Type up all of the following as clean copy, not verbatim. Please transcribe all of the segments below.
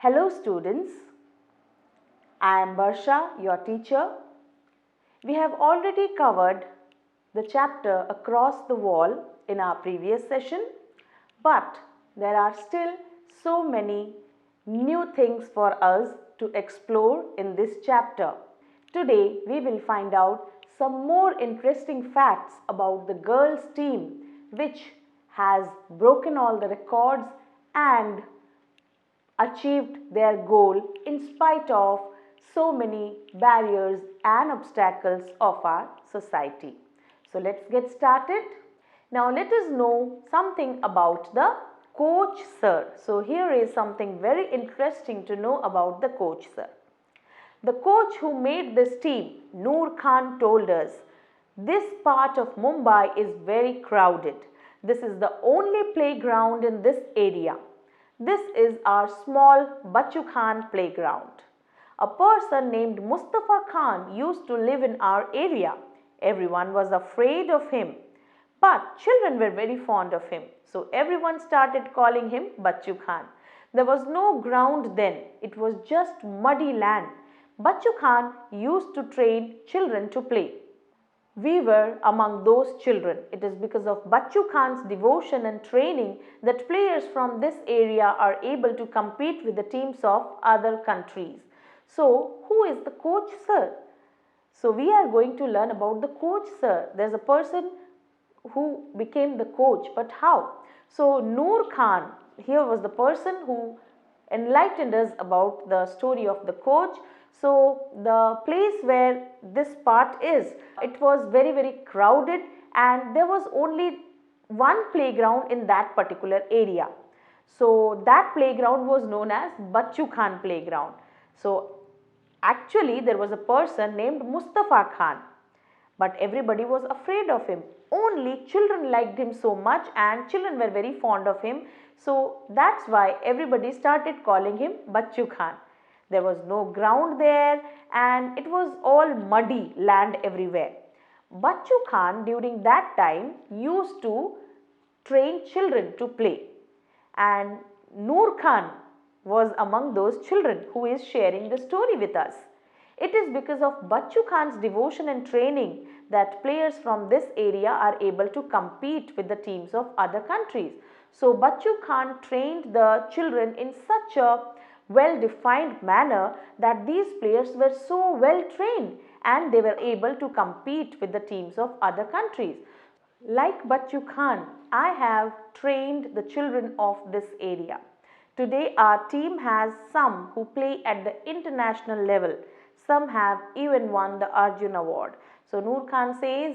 Hello students, I am Barsha, your teacher. We have already covered the chapter Across the Wall in our previous session, but there are still so many new things for us to explore in this chapter. Today we will find out some more interesting facts about the girls team which has broken all the records and achieved their goal in spite of so many barriers and obstacles of our society. So let's get started. Now let us know something about the coach sir. So here is something very interesting to know about the coach sir. The coach who made this team, Noor Khan, told us, this part of Mumbai is very crowded. This is the only playground in this area. This is our small Bachu Khan playground. A person named Mustafa Khan used to live in our area. Everyone was afraid of him. But children were very fond of him. So everyone started calling him Bachu Khan. There was no ground then. It was just muddy land. Bachu Khan used to train children to play. We were among those children. It is because of Bachu Khan's devotion and training that players from this area are able to compete with the teams of other countries. So, who is the coach sir? So, we are going to learn about the coach sir. There is a person who became the coach, but how? So, Noor Khan here was the person who enlightened us about the story of the coach. So, the place where this part is, it was very crowded and there was only one playground in that particular area. So, that playground was known as Bachu Khan playground. So, actually there was a person named Mustafa Khan, but everybody was afraid of him. Only children liked him so much and children were very fond of him. So that's why everybody started calling him Bachu Khan. There was no ground there and it was all muddy land everywhere. Bachu Khan during that time used to train children to play, and Noor Khan was among those children who is sharing the story with us. It is because of Bachu Khan's devotion and training that players from this area are able to compete with the teams of other countries. So Bachu Khan trained the children in such a well-defined manner that these players were so well trained and they were able to compete with the teams of other countries. Like Bachu Khan, I have trained the children of this area. Today our team has some who play at the international level. Some have even won the Arjun Award. So Noor Khan says,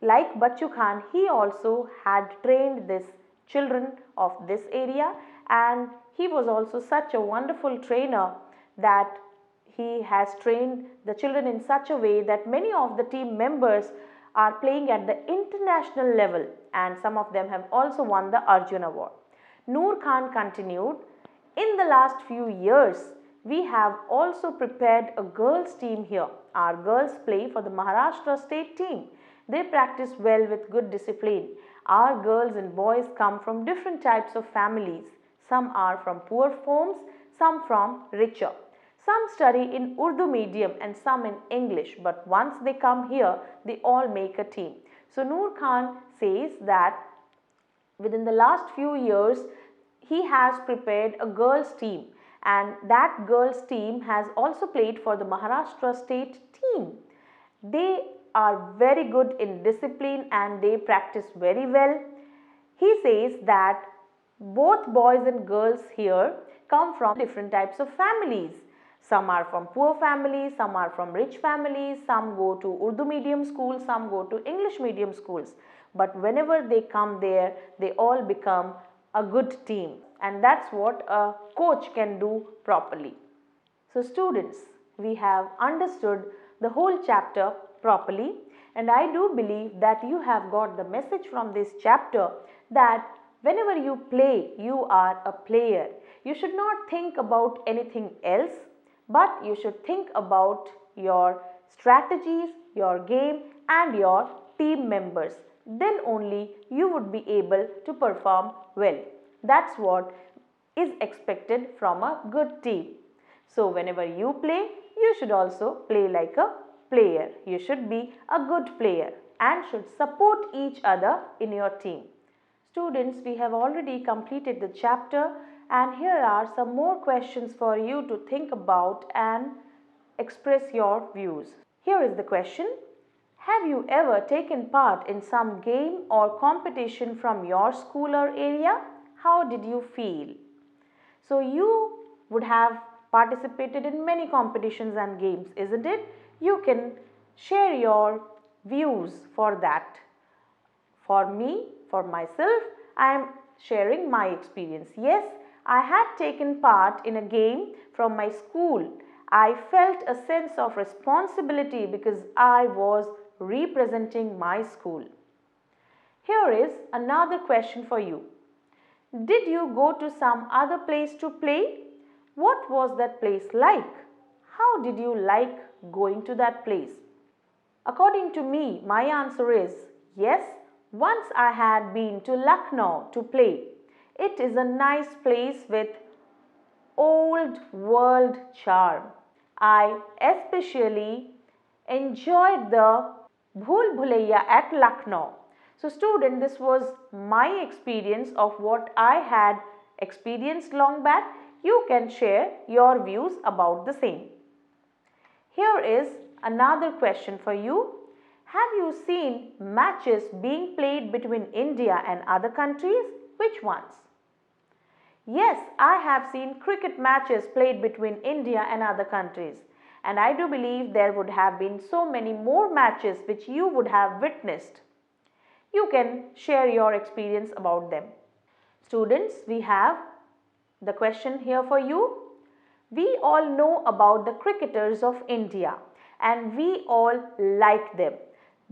like Bachu Khan, he also had trained these children of this area, and he was also such a wonderful trainer that he has trained the children in such a way that many of the team members are playing at the international level and some of them have also won the Arjun Award. Noor Khan continued, in the last few years, we have also prepared a girls team here. Our girls play for the Maharashtra state team. They practice well with good discipline. Our girls and boys come from different types of families. Some are from poor homes, some from richer. Some study in Urdu medium and some in English, but once they come here, they all make a team. So Noor Khan says that within the last few years, he has prepared a girls team, and that girls team has also played for the Maharashtra state team. They are very good in discipline and they practice very well. He says that both boys and girls here come from different types of families. Some are from poor families, some are from rich families, some go to Urdu medium schools, some go to English medium schools. But whenever they come there, they all become a good team, and that's what a coach can do properly. So students, we have understood the whole chapter properly, and I do believe that you have got the message from this chapter that whenever you play, you are a player. You should not think about anything else, but you should think about your strategies, your game and your team members. Then only you would be able to perform well. That's what is expected from a good team. So whenever you play, you should also play like a player. You should be a good player and should support each other in your team. Students, we have already completed the chapter, and here are some more questions for you to think about and express your views. Here is the question. Have you ever taken part in some game or competition from your school or area? How did you feel? So you would have participated in many competitions and games, isn't it? You can share your views for that. For me, for myself, I am sharing my experience. Yes, I had taken part in a game from my school. I felt a sense of responsibility because I was representing my school. Here is another question for you. Did you go to some other place to play? What was that place like? How did you like going to that place? According to me, my answer is yes. Once I had been to Lucknow to play. It is a nice place with old world charm. I especially enjoyed the Bhool Bhulaiya at Lucknow. So student, this was my experience of what I had experienced long back. You can share your views about the same. Here is another question for you. Have you seen matches being played between India and other countries? Which ones? Yes, I have seen cricket matches played between India and other countries, and I do believe there would have been so many more matches which you would have witnessed. You can share your experience about them. Students, we have the question here for you. We all know about the cricketers of India and we all like them.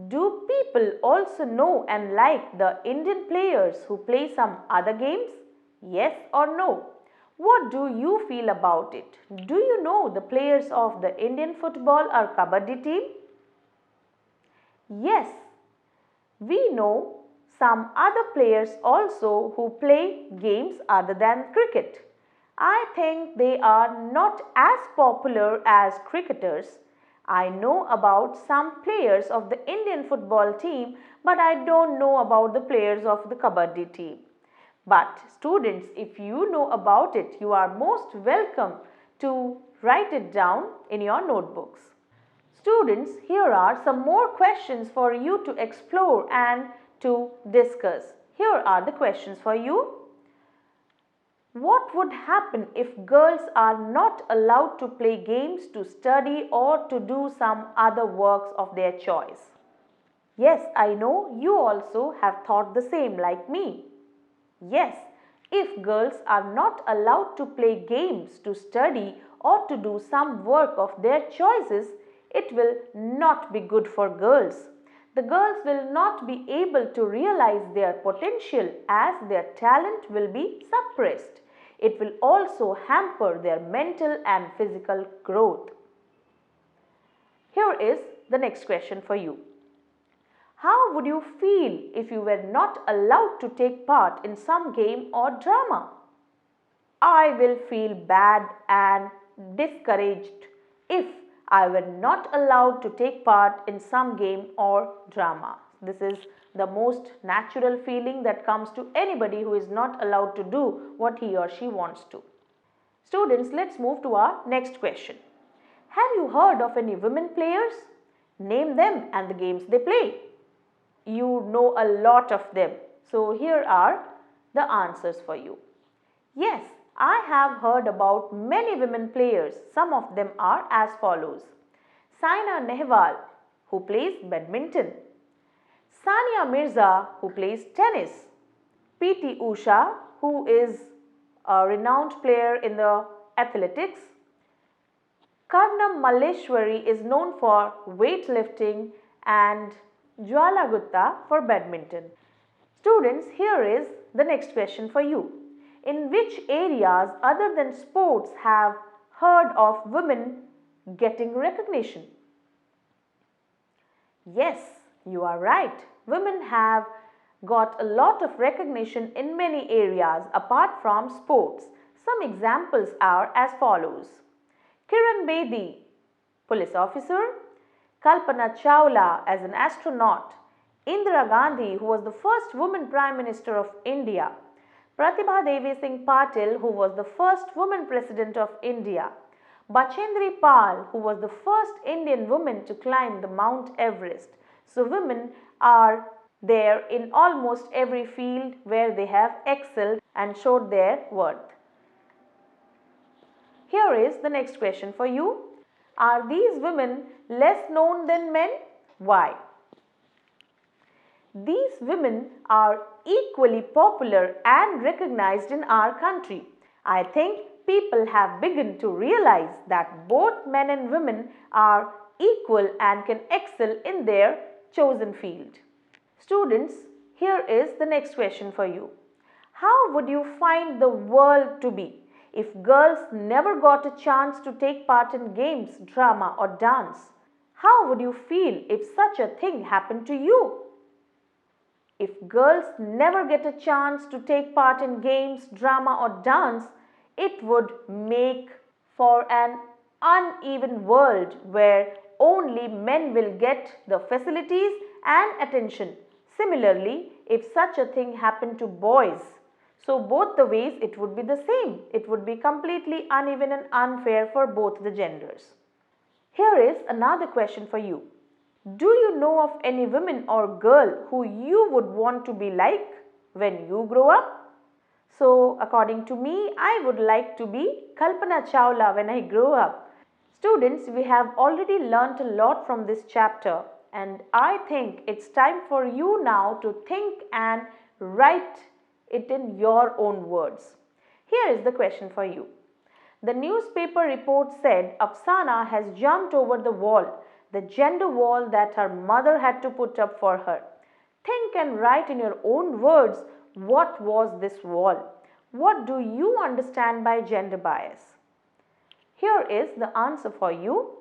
Do people also know and like the Indian players who play some other games? Yes or no? What do you feel about it? Do you know the players of the Indian football or kabaddi team? Yes, we know some other players also who play games other than cricket. I think they are not as popular as cricketers. I know about some players of the Indian football team, but I don't know about the players of the kabaddi team. But students, if you know about it, you are most welcome to write it down in your notebooks. Students, here are some more questions for you to explore and to discuss. Here are the questions for you. What would happen if girls are not allowed to play games, to study or to do some other works of their choice? Yes, I know you also have thought the same like me. Yes, if girls are not allowed to play games, to study or to do some work of their choices, it will not be good for girls. The girls will not be able to realize their potential as their talent will be suppressed. It will also hamper their mental and physical growth. Here is the next question for you. How would you feel if you were not allowed to take part in some game or drama? I will feel bad and discouraged if I were not allowed to take part in some game or drama. This is the most natural feeling that comes to anybody who is not allowed to do what he or she wants to. Students, let's move to our next question. Have you heard of any women players? Name them and the games they play. You know a lot of them. So here are the answers for you. Yes, I have heard about many women players. Some of them are as follows. Saina Nehwal, who plays badminton. Sania Mirza, who plays tennis. P.T. Usha, who is a renowned player in the athletics. Karnam Malleshwari is known for weightlifting and Jwala Gupta for badminton. Students, here is the next question for you. In which areas other than sports have heard of women getting recognition? Yes, you are right. Women have got a lot of recognition in many areas apart from sports. Some examples are as follows. Kiran Bedi, police officer, Kalpana Chawla as an astronaut, Indira Gandhi, who was the first woman Prime Minister of India, Pratibha Devi Singh Patil, who was the first woman President of India, Bachendri Pal, who was the first Indian woman to climb the Mount Everest. So women are there in almost every field where they have excelled and showed their worth. Here is the next question for you. Are these women less known than men? Why? These women are equally popular and recognized in our country. I think people have begun to realize that both men and women are equal and can excel in their chosen field. Students, here is the next question for you. How would you find the world to be if girls never got a chance to take part in games, drama or dance? How would you feel if such a thing happened to you? If girls never get a chance to take part in games, drama or dance, it would make for an uneven world where only men will get the facilities and attention. Similarly, if such a thing happened to boys, so both the ways it would be the same. It would be completely uneven and unfair for both the genders. Here is another question for you. Do you know of any woman or girl who you would want to be like when you grow up? So, according to me, I would like to be Kalpana Chawla when I grow up. Students, we have already learnt a lot from this chapter, and I think it's time for you now to think and write it in your own words. Here is the question for you. The newspaper report said Afsana has jumped over the wall, the gender wall that her mother had to put up for her. Think and write in your own words, what was this wall? What do you understand by gender bias? Here is the answer for you.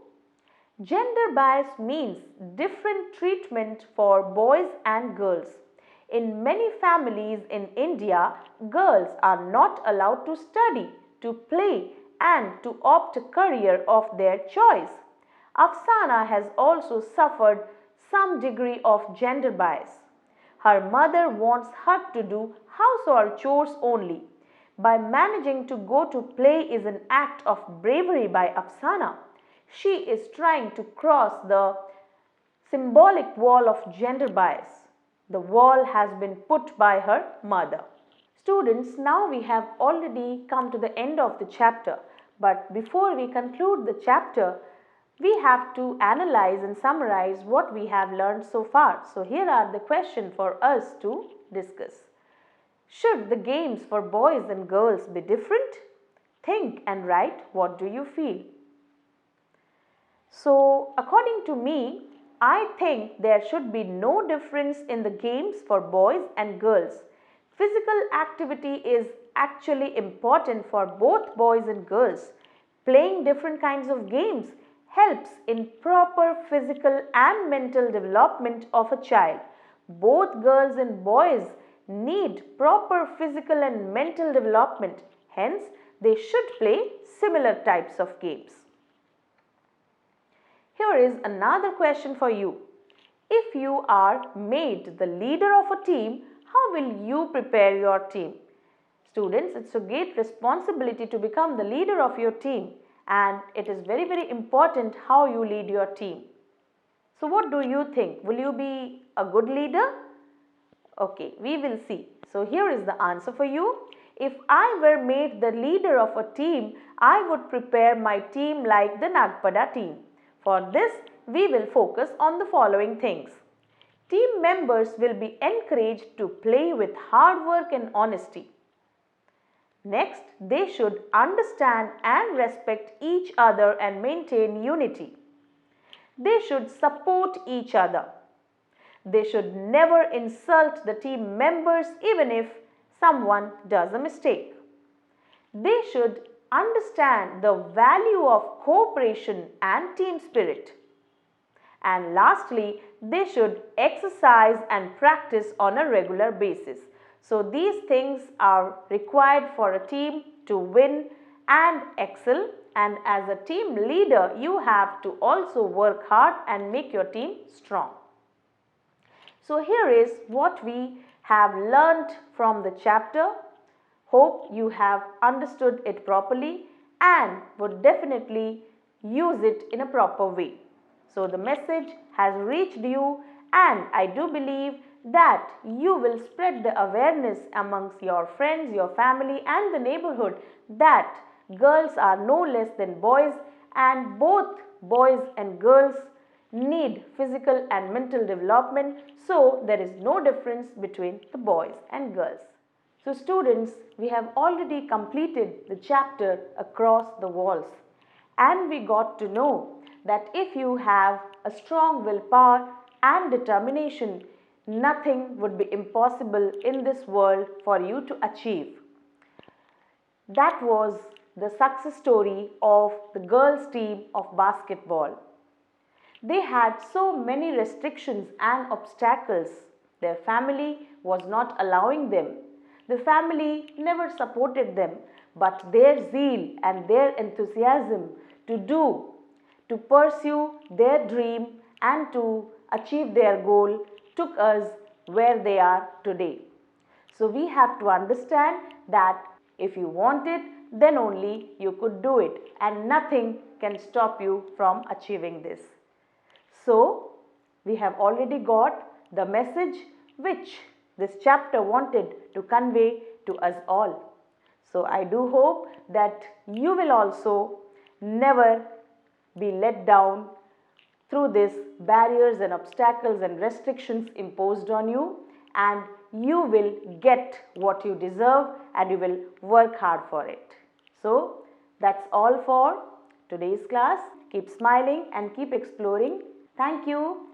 Gender bias means different treatment for boys and girls. In many families in India, girls are not allowed to study, to play and to opt a career of their choice. Afsana has also suffered some degree of gender bias. Her mother wants her to do household chores only. By managing to go to play is an act of bravery by Afsana. She is trying to cross the symbolic wall of gender bias. The wall has been put by her mother. Students, now we have already come to the end of the chapter. But before we conclude the chapter, we have to analyze and summarize what we have learned so far. So here are the questions for us to discuss. Should the games for boys and girls be different? Think and write, what do you feel? So according to me, I think there should be no difference in the games for boys and girls. Physical activity is actually important for both boys and girls. Playing different kinds of games helps in proper physical and mental development of a child. Both girls and boys need proper physical and mental development. Hence, they should play similar types of games. Here is another question for you. If you are made the leader of a team, how will you prepare your team? Students, it's a great responsibility to become the leader of your team, and it is very, very important how you lead your team. So what do you think? Will you be a good leader? Okay, we will see. So here is the answer for you. If I were made the leader of a team, I would prepare my team like the Nagpada team. For this, we will focus on the following things. Team members will be encouraged to play with hard work and honesty. Next, they should understand and respect each other and maintain unity. They should support each other. They should never insult the team members even if someone does a mistake. They should understand the value of cooperation and team spirit. And lastly, they should exercise and practice on a regular basis. So these things are required for a team to win and excel, and as a team leader you have to also work hard and make your team strong. So here is what we have learnt from the chapter. Hope you have understood it properly and would definitely use it in a proper way. So the message has reached you, and I do believe that you will spread the awareness amongst your friends, your family and the neighborhood that girls are no less than boys, and both boys and girls need physical and mental development, so there is no difference between the boys and girls. So students, we have already completed the chapter Across the Walls, and we got to know that if you have a strong willpower and determination, nothing would be impossible in this world for you to achieve. That was the success story of the girls team of basketball. They had so many restrictions and obstacles. Their family was not allowing them. The family never supported them, but their zeal and their enthusiasm to pursue their dream and to achieve their goal took us where they are today. So we have to understand that if you want it, then only you could do it, and nothing can stop you from achieving this. So we have already got the message which this chapter wanted to convey to us all. So I do hope that you will also never be let down through these barriers and obstacles and restrictions imposed on you, and you will get what you deserve and you will work hard for it. So that's all for today's class. Keep smiling and keep exploring. Thank you.